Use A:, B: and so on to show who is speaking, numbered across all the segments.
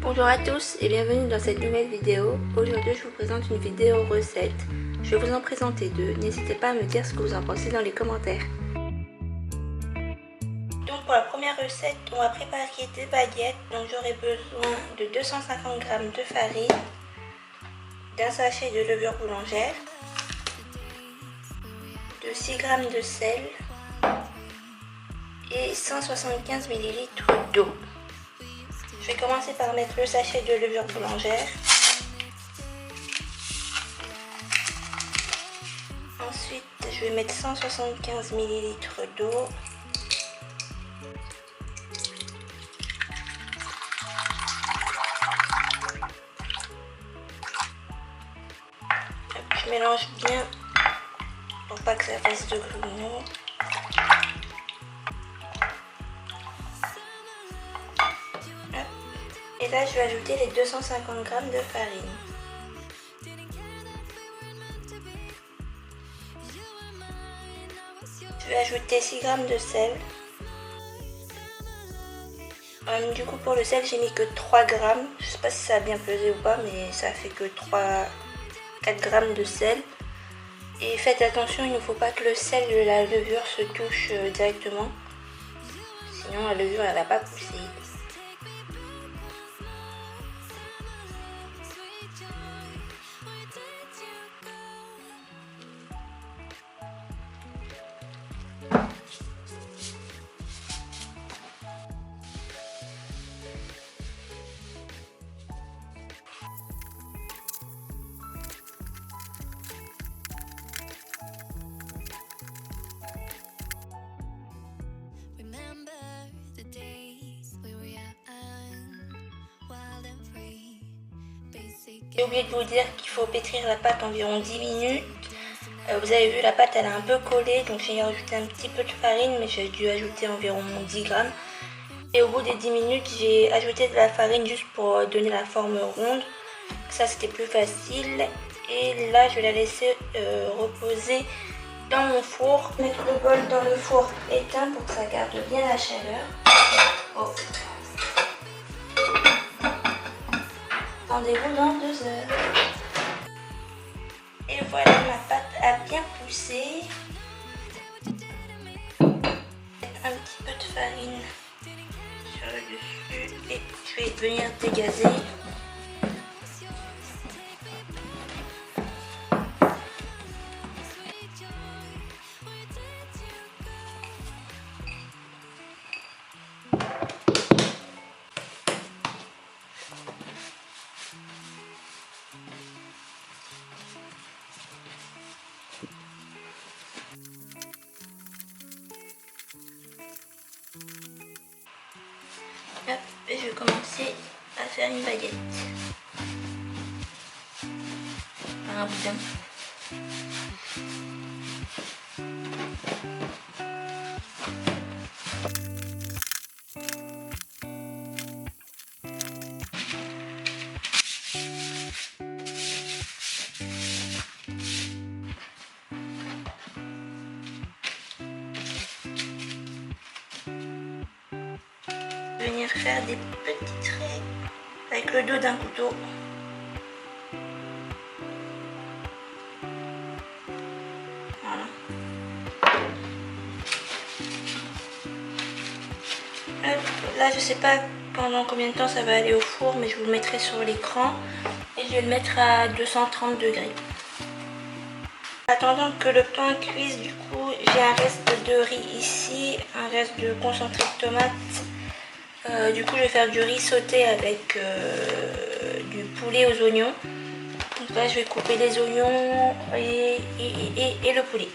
A: Bonjour à tous et bienvenue dans cette nouvelle vidéo. Aujourd'hui je vous présente une vidéo recette. Je vais vous en présenter deux. N'hésitez pas à me dire ce que vous en pensez dans les commentaires. Donc pour la première recette, on va préparer des baguettes. Donc j'aurai besoin de 250 g de farine, d'un sachet de levure boulangère, de 6 g de sel et 175 ml d'eau. Je vais commencer par mettre le sachet de levure boulangère. Ensuite, je vais mettre 175 ml d'eau. Je mélange bien pour pas que ça fasse de grumeaux. Et là, je vais ajouter les 250 g de farine. Je vais ajouter 6 g de sel. Du coup, pour le sel, j'ai mis que 3 g. Je sais pas si ça a bien pesé ou pas, mais ça fait que 4 g de sel. Et faites attention, il ne faut pas que le sel de la levure se touche directement. Sinon, la levure, elle va pas pousser. J'ai oublié de vous dire qu'il faut pétrir la pâte environ 10 minutes. Vous avez vu, la pâte elle est un peu collée, donc j'ai rajouté un petit peu de farine, mais j'ai dû ajouter environ 10 g. Et au bout des 10 minutes, j'ai ajouté de la farine juste pour donner la forme ronde. Ça c'était plus facile. Et là, je vais la laisser reposer dans mon four. Mettre le bol dans le four éteint pour que ça garde bien la chaleur. Oh. Rendez-vous dans 2 heures. Et voilà, ma pâte a bien poussé. Un petit peu de farine sur le dessus et je vais venir dégazer. Hop, et je vais commencer à faire une baguette. Par un boudin. Venir faire des petits traits avec le dos d'un couteau. Voilà. Là, je sais pas pendant combien de temps ça va aller au four, mais je vous le mettrai sur l'écran et je vais le mettre à 230 degrés. Attendant que le pain cuise, du coup, j'ai un reste de riz ici, un reste de concentré de tomate. Du coup, je vais faire du riz sauté avec du poulet aux oignons. Donc là, je vais couper les oignons et le poulet.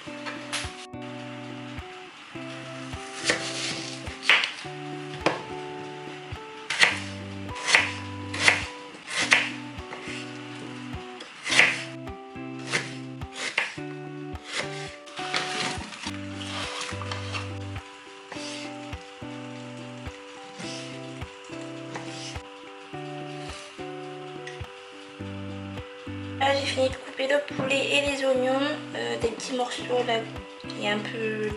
A: Là, j'ai fini de couper le poulet et les oignons, des petits morceaux là, il y a un peu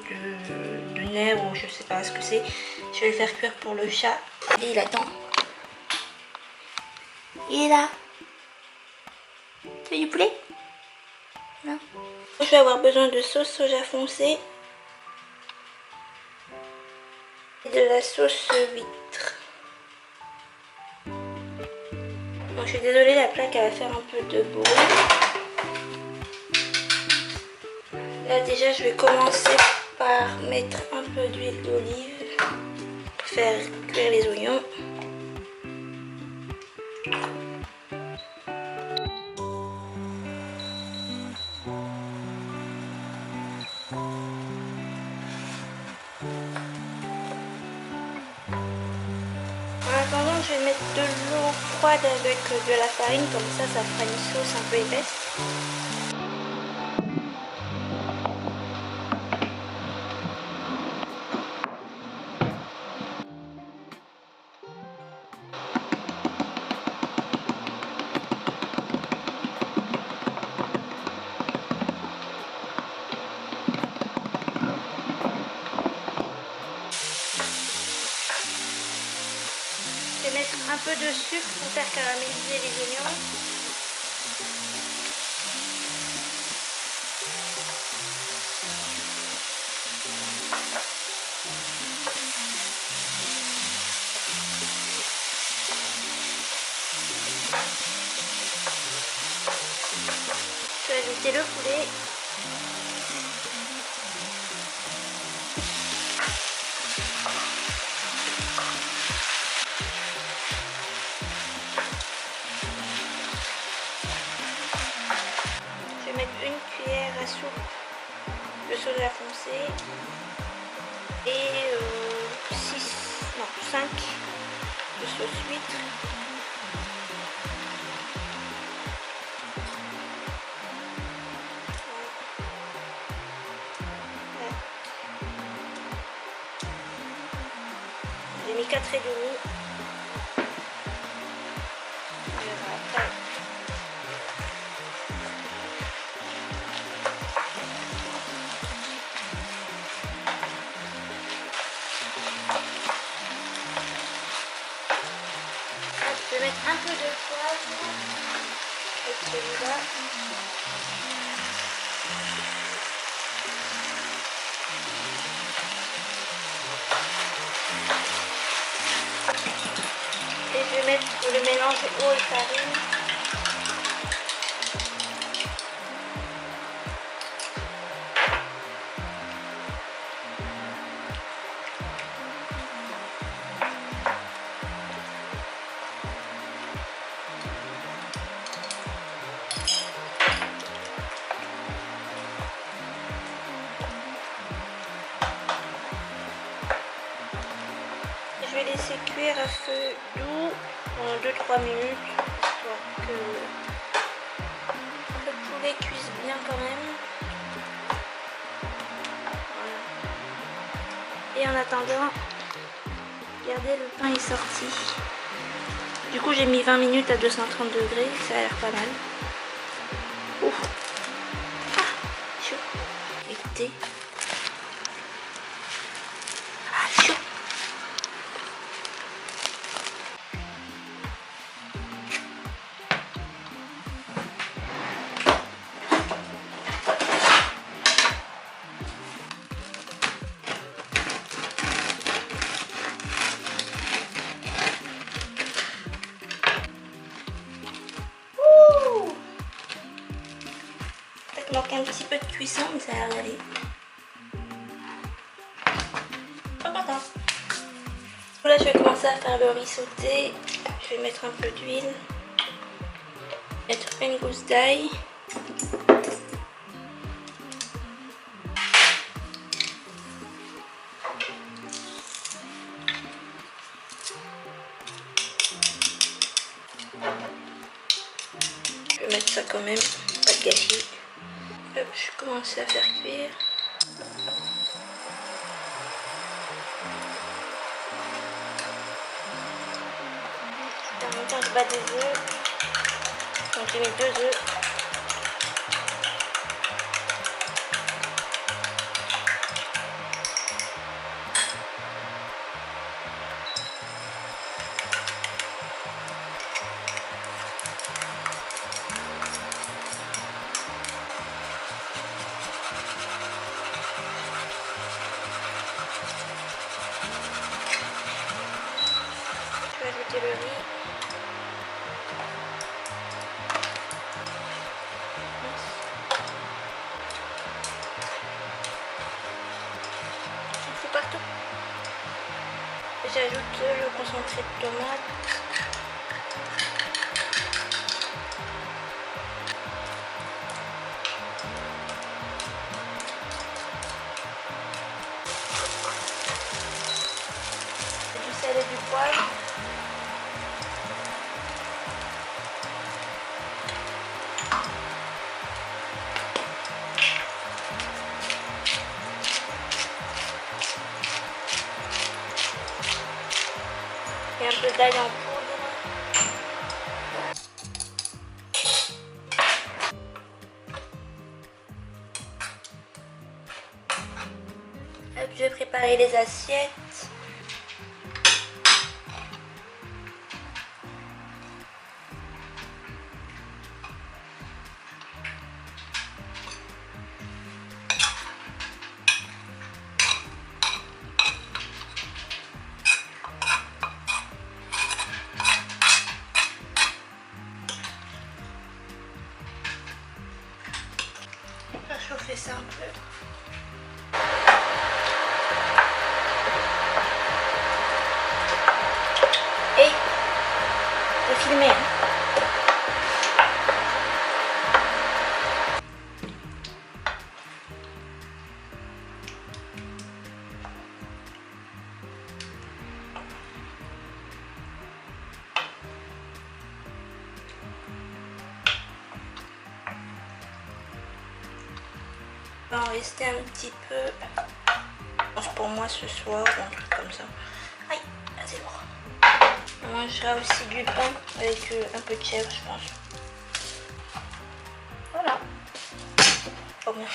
A: de nerfs ou je sais pas ce que c'est. Je vais le faire cuire pour le chat et il attend. Il est là. Tu veux du poulet? Non. Je vais avoir besoin de sauce soja foncé et de la sauce huître. Bon, je suis désolée, la plaque elle va faire un peu de bruit. Là déjà je vais commencer par mettre un peu d'huile d'olive pour faire cuire les oignons. En attendant, je vais mettre de l'eau froide avec de la farine, comme ça fera une sauce un peu épaisse. Je vais mettre un peu de sucre pour faire caraméliser les oignons. Je vais ajouter le poulet. Je vais mettre une cuillère à soupe de soja foncé et 5 de sauce huître. J'ai mis 4 et demi. Je vais mettre un peu de poivre avec celui-là. Et je vais mettre le mélange eau et farine. Je vais laisser cuire à feu doux pendant 2-3 minutes, histoire que le poulet cuise bien quand même. Voilà. Et en attendant, regardez, le pain est sorti. Du coup j'ai mis 20 minutes à 230 degrés, ça a l'air pas mal. Ouf. Ah, chaud. Écoutez. Ah, chaud. Il manque un petit peu de cuisson, mais ça a l'air d'aller. Pas content. Là, je vais commencer à faire le riz sauté. Je vais mettre un peu d'huile. Mettre une gousse d'ail. Je vais mettre ça quand même, pas de gâchis. Hop, je commence à faire cuire. En même temps, je bats des œufs. Donc j'ai mis 2 œufs. entrée de tomate. Du sel et du poivre. Et un peu d'ail en poudre. Hop, je vais préparer les assiettes. On va chauffer ça un peu. Et je vais filmer. On va en rester un petit peu. Je pense pour moi ce soir ou un truc comme ça. Aïe, c'est lourd. On mangera aussi du pain avec un peu de chèvre, je pense. Voilà. Oh bien.